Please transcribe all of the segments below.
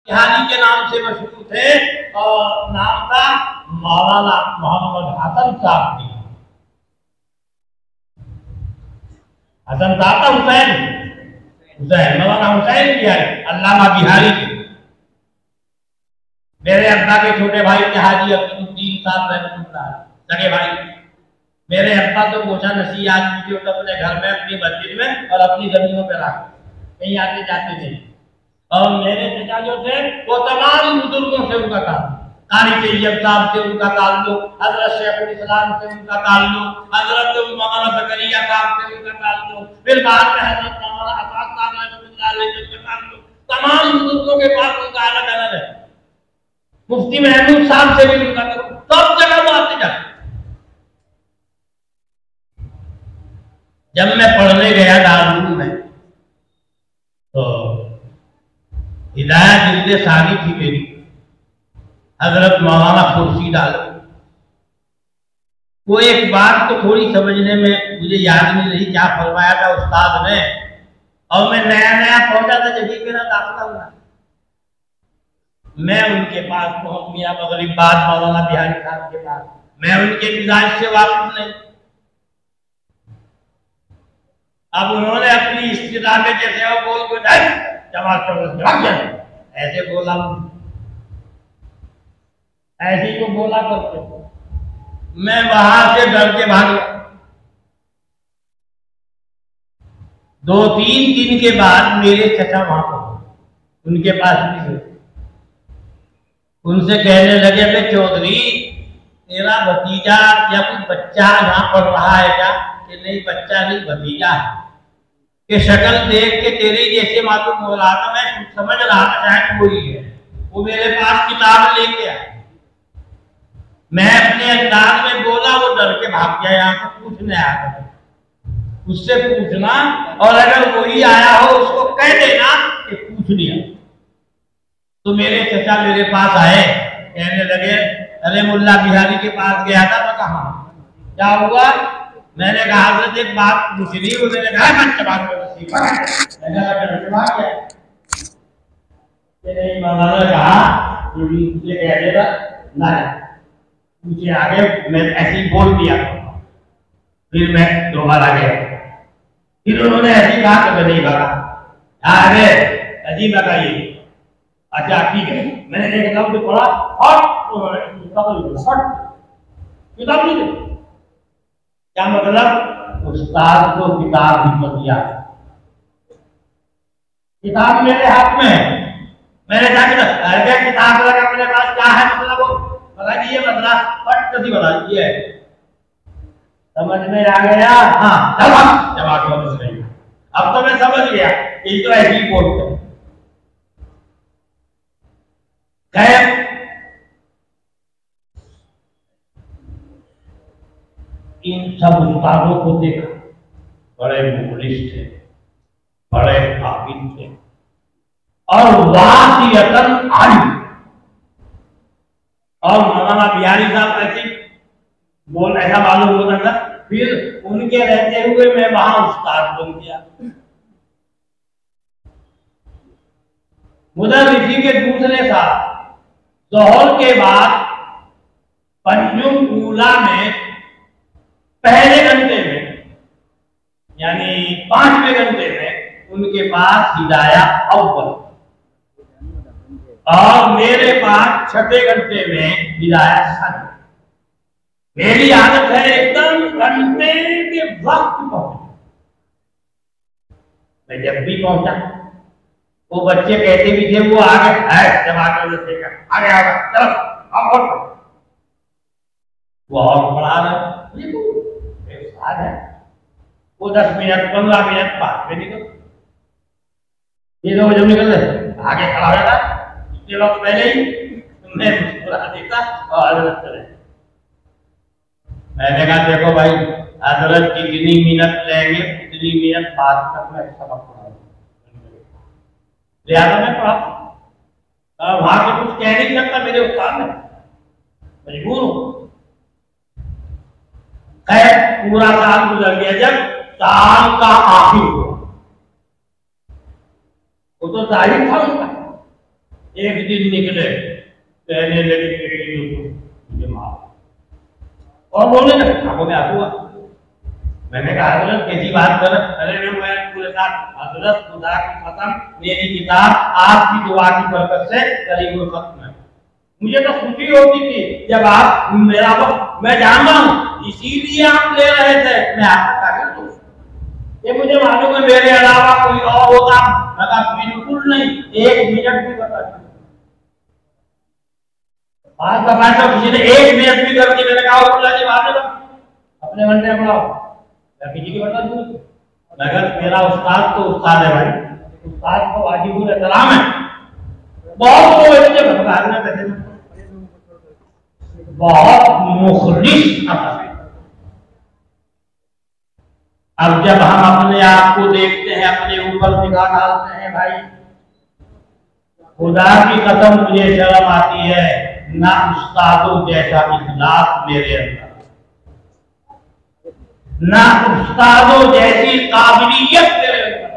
बिहारी के नाम से मशहूर थे और नाम था मौलाना मोहम्मद हसन साहब की। हसन साहब था हुसैन, मौलाना हुसैन बिहारी, अल्लामा बिहारी के। मेरे अब्बा के छोटे भाई थे हाजी अब्दुद्दीन साहब रहमतुल्लाह, सगे भाई। मेरे अब्बा तो गोशा नसी आदमी थे, तो अपने घर में, अपनी मस्जिद में और अपनी जमीनों पे रख, कहीं आते जाते थे। और मेरे पिता जो थे वो तमाम बुजुर्गों से उनका ताल्लुक, कारी तैयब साहब से उनका ताल्लुक, हजरत शेखुल इस्लाम से उनका ताल्लुक, हजरत मौलाना ज़करिया साहब से उनका ताल्लुक, फिर बाद में हजरत मौलाना अब्बास साहब रहमतुल्लाह अलैह से उनका ताल्लुक। तमाम बुजुर्गों के पास उनका अलग अलग है। मुफ्ती महमूद साहब से भी उनका ताल्लुक, सब जगह वो आते जाते। जब मैं पढ़ने गया दारुल में तो हिदायत जिल्दे सारी थी मेरी, हजरत मौलाना खुर्शीद आलम। वो एक बात तो थोड़ी समझने में मुझे याद नहीं रही क्या फरमाया था उस्ताद ने, और मैं नया नया पहुंचा था जब मेरा दाखिला हुआ। मैं उनके पास पहुंच गया मगरिब बाद मौलाना बिहारी साहब के पास। मैं उनके मिजाज से वाकिफ नहीं। अब उन्होंने अपनी इस्तिदा में जैसे वो बोल को ऐसे बोला, ऐसे ही वो बोला करते। मैं वहां से डर के भाग गया। 2-3 दिन के बाद मेरे चचा वहां पहुंचे, उनके पास भी थे। उनसे कहने लगे भाई चौधरी तेरा भतीजा या कोई बच्चा यहाँ पढ़ रहा है क्या? कि नहीं बच्चा नहीं भतीजा है। कि शक्ल देख के तेरे जैसे मालूम हो रहा था, मैं समझ रहा था शायद वही है। वो मेरे पास किताब लेके आया, मैं अपने अंदाज में बोला, वो डर के भाग गया। यहाँ से पूछने आया, उससे पूछना और अगर वही आया हो उसको कह देना कि पूछ लिया। तो मेरे चचा मेरे पास आए, कहने लगे अरे मुल्ला बिहारी के पास गया था। मैं कहा क्या हुआ? मैंने कहा हजरत एक बात पूछ ली। उन्होंने कहा मैंने कहा मुझे कह देगा ना, मुझे आगे मैं ऐसे ही बोल दिया। फिर मैं दोबारा गया, फिर उन्होंने ऐसी कहा कि मैं नहीं भागा। अरे अजीब लगा ये। अच्छा ठीक है, मैंने एक लफ्ज पढ़ा और उन्होंने किताब नहीं दी। क्या मतलब? उस्ताद को किताब हिम्मत दिया। किताब मेरे हाथ में है, मैंने क्या किताब लगा अपने पास, क्या है मतलब? वो बता दिए, मतलब पट कभी बता दिए, समझ में आ गया? हाँ जवाब समझ नहीं। अब तो मैं समझ गया ये तो ऐसे ही बोलते हैं। खैर इन सब उस्तादों को देखा, बड़े मुखलिस थे, बड़े काबिल थे और वासियतन आलिम। और मौलाना बिहारी साहब ऐसे बोल ऐसा मालूम होता था। फिर उनके रहते हुए मैं वहां उस्ताद बन गया। मुदर्रिसी के दूसरे साल जोहर के बाद पंजुम ऊला में पहले घंटे में यानी 5वें घंटे में उनके पास हिदाया अव्वल और मेरे पास 6ठे घंटे में हिदाया सन। मेरी आदत है एकदम घंटे के वक्त पहुंचना। मैं जब भी पहुंचा वो बच्चे कहते भी थे वो आगे है, जब आगे आगे आगे चलो अब और वो और पढ़ा रहे है। वो 10 मिनट 15 मिनट बाद में निकल, ये लोग जब निकल रहे आगे खड़ा हो जाता। इतने वक्त पहले ही मैं मुस्कुरा देता और हजरत चले। मैंने कहा देखो भाई हजरत कितनी मिनट लेंगे उतनी मिनट बाद तक मैं सबक पढ़ाऊंगा, लिहाजा मैं पढ़ाता। वहां से कुछ कह नहीं सकता, मेरे उस्ताद में मजबूर हूं। खैर पूरा साल गुजर गया। जब साल का आखिर हुआ वो तो जाहिर था उनका, एक दिन निकले, कहने लगे मुझे मार, और बोलने लगे, आंखों में आंसू आ। मैंने कहा हजरत कैसी बात कर, अरे मैं पूरे साथ हजरत खुदा की कसम मेरी किताब आपकी दुआ की बरकत से करीब खत्म है। मुझे तो खुशी होती थी जब आप मेरा वक्त, मैं जानता हूँ इसीलिए आप ले रहे थे, मैं आपका काबिल हूँ, ये मुझे मालूम है, मेरे अलावा कोई और होता मगर बिल्कुल नहीं, एक मिनट भी बता बात बताए तो किसी ने एक मिनट भी कर दी, मैंने कहा अल्लाह की बात है अपने मन में पढ़ाओ, मैं किसी की बता दूँ, मगर मेरा उस्ताद तो उस्ताद है भाई, उस्ताद को वाजिबुल एहतराम है। बहुत लोग ऐसे भटकाने बैठे, बहुत मुखलिस था। अब जब हम अपने आप को देखते हैं, अपने ऊपर निगाह डालते हैं भाई, खुदा की कसम मुझे शर्म आती है, ना उस्तादों जैसा इखलास मेरे अंदर, ना उस्तादों जैसी काबिलियत मेरे अंदर,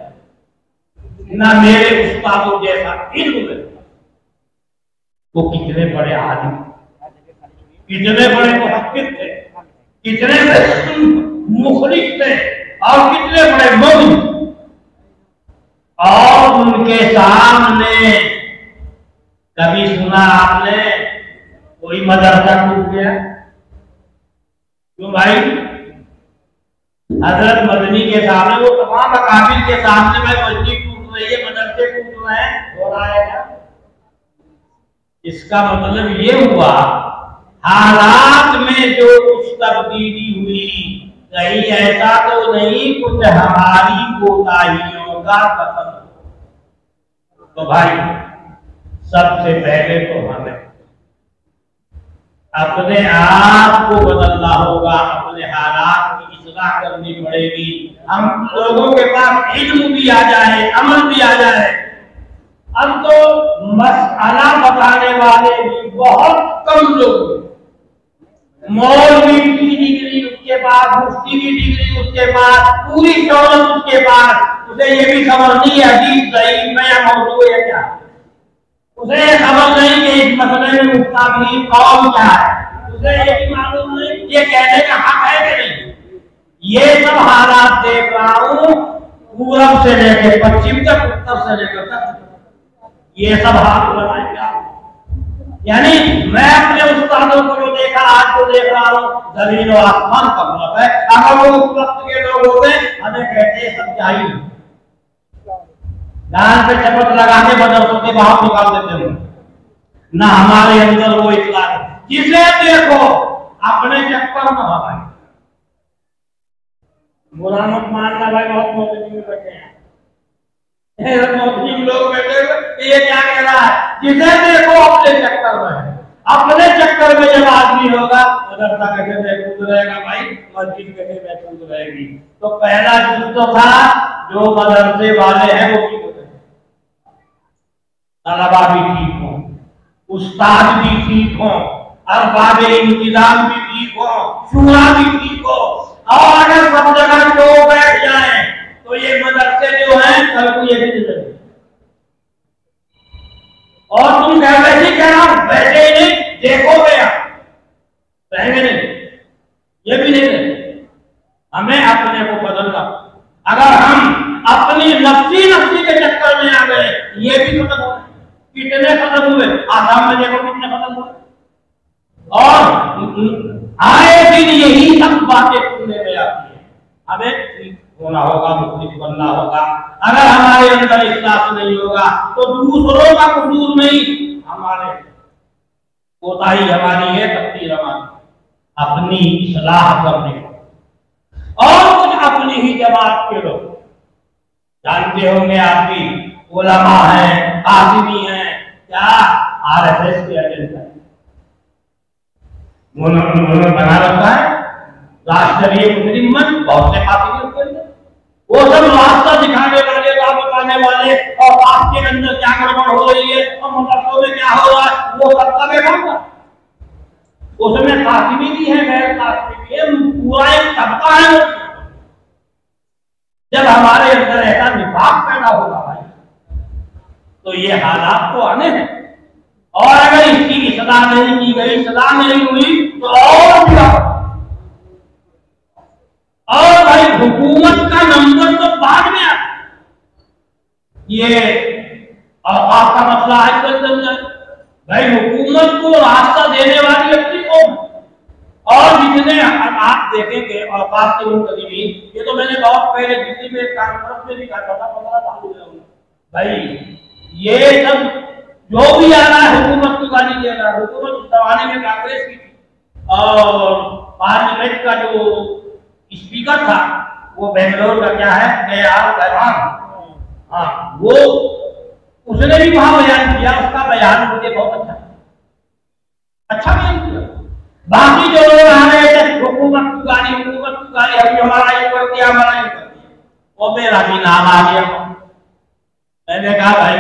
ना मेरे उस्तादों जैसा इल्म मेरे। वो कितने बड़े आलिम, कितने बड़े मुहक्किक थे, कितने मुखलिस थे और कितने बड़े मौजूद, और उनके सामने कभी सुना आपने कोई मदरसा टूट गया? क्यों भाई? हजरत मदनी के सामने, वो तमाम अकाबिर के सामने में मस्जिद टूट रही है, मदरसे टूट रहे हैं, हो रहा है क्या? इसका मतलब ये हुआ हालात में जो कुछ तब्दीली हुई, कहीं ऐसा तो नहीं कुछ हमारी कोताहियों का कत्ल। तो भाई सबसे पहले तो हमें अपने आप को बदलना होगा, अपने हालात की इस्लाह करनी पड़ेगी। हम लोगों के पास इल्म भी आ जाए, अमल भी आ जाए। अब तो मसला बताने वाले भी बहुत कम लोग, मौलवी की डिग्री उसके पास, मुफ्ती की डिग्री उसके पास, पूरी दौलत उसके पास, उसे ये भी खबर नहीं है हदीस सही है या मौजूद है क्या, उसे ये खबर नहीं कि इस मसले में मुफ्ती कौन क्या है, उसे ये भी मालूम नहीं ये कहने का हक है कि नहीं। ये सब हालात देख रहा हूँ पूरब से लेकर पश्चिम तक, उत्तर से लेकर दक्षिण, ये सब हाथ बनाएंगे आप। यानी मैं अपने उस्तादों को जो देखा, आज को देख रहा हूँ, जमीन और आसमान का फर्क है। अगर वो उस वक्त के लोग होते हमें कहते हैं सच्चाई, गान पे चपत लगा के मदरसों के बाहर निकाल देते हैं। ना हमारे अंदर वो इखलास, जिसे देखो अपने चक्कर में भाई, बुरा मत मानना भाई, बहुत मोहब्बत में बैठे हैं, मुस्लिम लोग बैठे हुए, ये क्या कह रहा है, जिसे देखो अपने चक्कर में। अपने चक्कर में जब आदमी होगा, मदरसा कैसे महफूज रहेगा भाई, मस्जिद कैसे महफूज रहेगी। तो पहला चीज तो था जो मदरसे वाले हैं वो ठीक होते हैं, तलबा भी ठीक हो, उस्ताद भी ठीक हो, अरबाब इंतजाम भी ठीक हो, शूरा भी ठीक हो, और अगर सब जगह जो बैठ जाए तो ये मदरसे जो हैं कल को ये भी नहीं। और तुम कह वैसे ही कह रहा हूं, वैसे ही नहीं देखोगे आप, रहेंगे नहीं, ये भी नहीं रहे। हमें अपने को बदलना। अगर हम अपनी नफ्सी के चक्कर में आ गए, ये भी खत्म हो, कितने खत्म हुए, आसाम में देखो कितने खत्म हुए, और आए दिन यही सब बातें सुनने में आती है। हमें होना होगा, मुस्लिम बनना होगा। अगर हमारे अंदर इखलास नहीं होगा तो दूसरों का कसूर नहीं, हमारे कोताही हमारी है, तकदीर हमारी, अपनी इस्लाह करने को। और कुछ अपनी ही जमात के लोग जानते होंगे, आपकी उलमा हैं, कासिमी हैं, क्या आरएसएस के एजेंट है, उन्होंने बना रखा है राष्ट्रीय मुस्लिम मंच, बहुत से कासिमी उसके अंदर, वो सब रास्ता दिखाने वाले, राह बताने वाले, और आपके अंदर क्या गड़बड़ हो रही है और मदरसों में क्या हो रहा है, वो सबका बेकार था। उसमें कासिमी भी है, गैर कासिमी भी है, पूरा एक तबका है। जब हमारे अंदर ऐसा निफाक पैदा होगा भाई, तो ये हालात तो आने हैं। इत्तला नहीं की गई, सदा नहीं हुई तो और क्या। और भाई हुकूमत का नंबर तो बाद में आता, ये औकाफ का मसला आजकल चल रहा है। भाई हुकूमत को रास्ता देने वाली अपनी कौम, और जितने आप देखेंगे औकाफ के मुंतजिमीन, ये तो मैंने बहुत पहले दिल्ली में एक कॉन्फ्रेंस में भी कहा था, 15 साल हो गए भाई, ये सब जो भी आ रहा है हुकूमत को गाली दे रहा है। हुकूमत उस जमाने में कांग्रेस की थी, और पार्लियामेंट का जो स्पीकर था वो बेंगलोर का क्या है, दयाल रहमान, हाँ, वो उसने भी वहां बयान किया। उसका बयान मुझे बहुत अच्छा बयान किया। बाकी जो लोग आ रहे थे हुकूमत की गाली, हुकूमत की गाली, हमने हमारा ये कर दिया, हमारा ये कर दिया, वो मेरा भी नाम आ गया। मैंने कहा भाई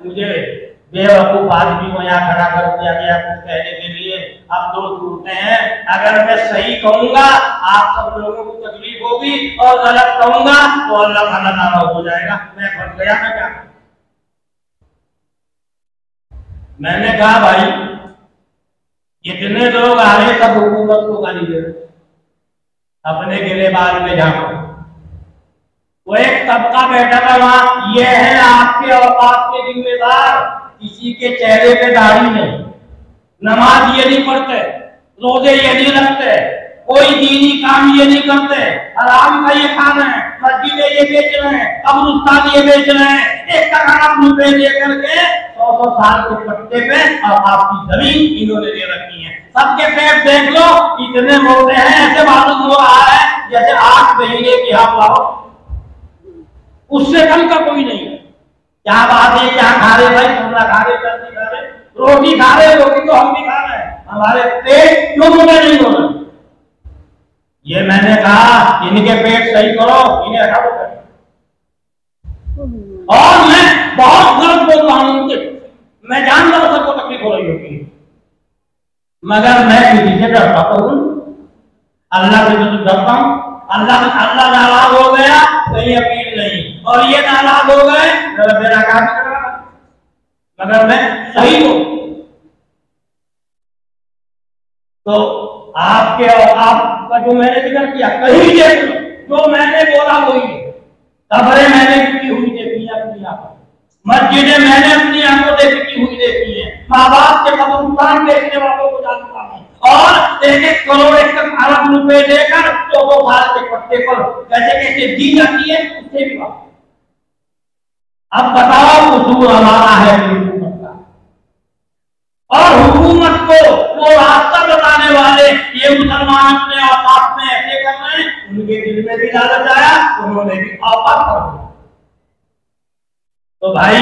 मुझे बेवकूफ आदमी को यहाँ खड़ा कर दिया गया कुछ कहने के लिए। अब दो सूरतें हैं, अगर मैं सही कहूंगा आप सब लोगों को तकलीफ होगी, और गलत कहूंगा तो अल्लाह ताला नाराज हो जाएगा। मैं फंस गया, मैं क्या। मैंने कहा भाई जितने लोग आ रहे सब हुकूमत को गाली दे रहे, अपने गिरेबान में जाओ। वो एक तबका बैठा था वहां, ये है आपके औकात के जिम्मेदार, किसी के चेहरे पे दाढ़ी नहीं, नमाज ये नहीं पढ़ते, रोजे ये नहीं रखते, कोई दीनी काम ये नहीं करते, हराम का ये खाना है, मस्जिदें ये बेच रहे हैं, कब्रिस्तान ये बेच रहे हैं, 1 करोड़ रुपए दे करके 100 साल के पट्टे पे और आपकी जमीन इन्होंने ले रखी है। सबके पेट देख लो इतने मोटे हैं, ऐसे मालूम हो रहा है जैसे 8 महीने की हवा, उससे कम का कोई नहीं है। क्या बात है, क्या खा रहे भाई, खाना खा रहे, सब्जी खा रहे, रोटी खा रहे, रोटी तो हम भी खा रहे हैं, हमारे पेट क्यों मोटे नहीं हो रहे। ये मैंने कहा इनके पेट सही करो, इन्हें हटाओ। और मैं बहुत गलत बोल रहा हूं, मैं जानता हूं सबको तकलीफ हो रही होगी, मगर मैं किसी से डरता तो हूं, अल्लाह से तो डरता हूं। अल्लाह नाराज हो गया कहीं अपील नहीं, और ये नाराज हो गए मेरा काम करना, मगर मैं सही हूं। तो आपके और आपका जो मैंने जिक्र किया कहीं देख लो, जो मैंने बोला वही है। कब्रें मैंने की हुई देखी है अपनी आंखों, मस्जिदें मैंने अपनी आंखों देखी हुई देखी है, माँ बाप के कब्रिस्तान देखने वालों को जानता हूँ, और 1-1 करोड़ 1 अरब रुपए देकर 2 साल के पट्टे पर कैसे कैसे दी जाती है, उससे भी बात। अब बताओ कसूर हमारा है हुकूमत का, और हुकूमत को वो रास्ता बताने वाले ये मुसलमान अपने औकात में ऐसे कर रहे हैं, उनके दिल में भी लालच आया, उन्होंने भी औकात कर दिया। तो भाई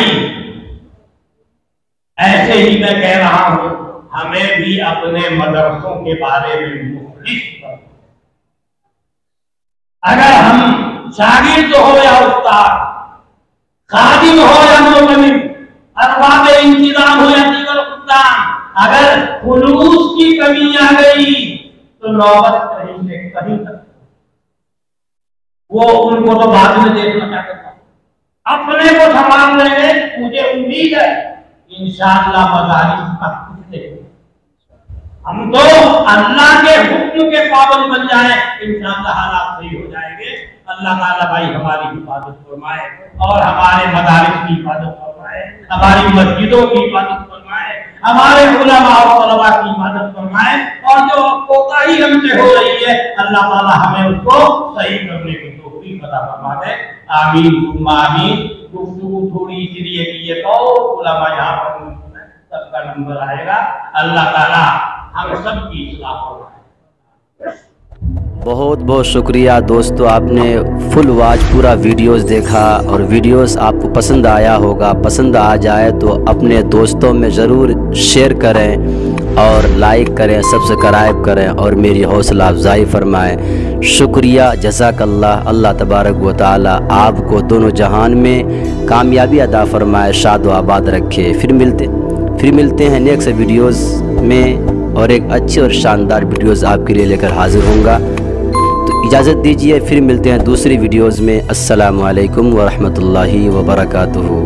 ऐसे ही मैं कह रहा हूं, हमें भी अपने मदरसों के बारे में मुखलिस करना। अगर हम शागिर्द हो या उस्ताद, खादिम हो या मोमिन, अरबाब इंतजाम हो या दीगर खुदान, अगर खुलूस की कमी आ गई तो नौबत कहीं से कहीं तक। वो उनको तो बाद में देखना चाहता, अपने को संभाल लेंगे। मुझे उम्मीद है इंशाअल्लाह मदारिस का हम तो अल्लाह के हुक्म के पाबंद बन जाए, इंशाअल्लाह हालात सही हो जाएंगे। अल्लाह ताला भाई हमारी हिफाजत फरमाए, और हमारे मदारिस की हिफाजत फरमाए, हमारी मस्जिदों की हिफाजत फरमाए, हमारे उलमा और तलबा की हिफाजत फरमाए, और जो कोताही हमसे हो रही है अल्लाह ताला हमें उसको सही करने की तौफीक अता फरमा दे। आमीन आमीन। गुफ्तगू थोड़ी इसलिए की है तो उलमा यहाँ पर सबका नंबर आएगा। अल्लाह ताला हम सब की इस्लाह फरमाए। बहुत बहुत शुक्रिया दोस्तों, आपने फुल वॉच पूरा वीडियोस देखा, और वीडियोस आपको पसंद आया होगा। पसंद आ जाए तो अपने दोस्तों में ज़रूर शेयर करें, और लाइक करें, सब्सक्राइब करें, और मेरी हौसला अफजाई फरमाएं। शुक्रिया, जज़ाकल्लाह। अल्लाह तबारक व तआला आपको दोनों जहान में कामयाबी अता फरमाए, शाद व आबाद रखे। फिर मिलते हैं नेक्स्ट वीडियोज़ में, और एक अच्छी और शानदार वीडियोज़ आपके लिए लेकर हाजिर होऊंगा। तो इजाज़त दीजिए, फिर मिलते हैं दूसरी वीडियोज़ में। अस्सलामु अलैकुम व रहमतुल्लाहि व बरकातुहू।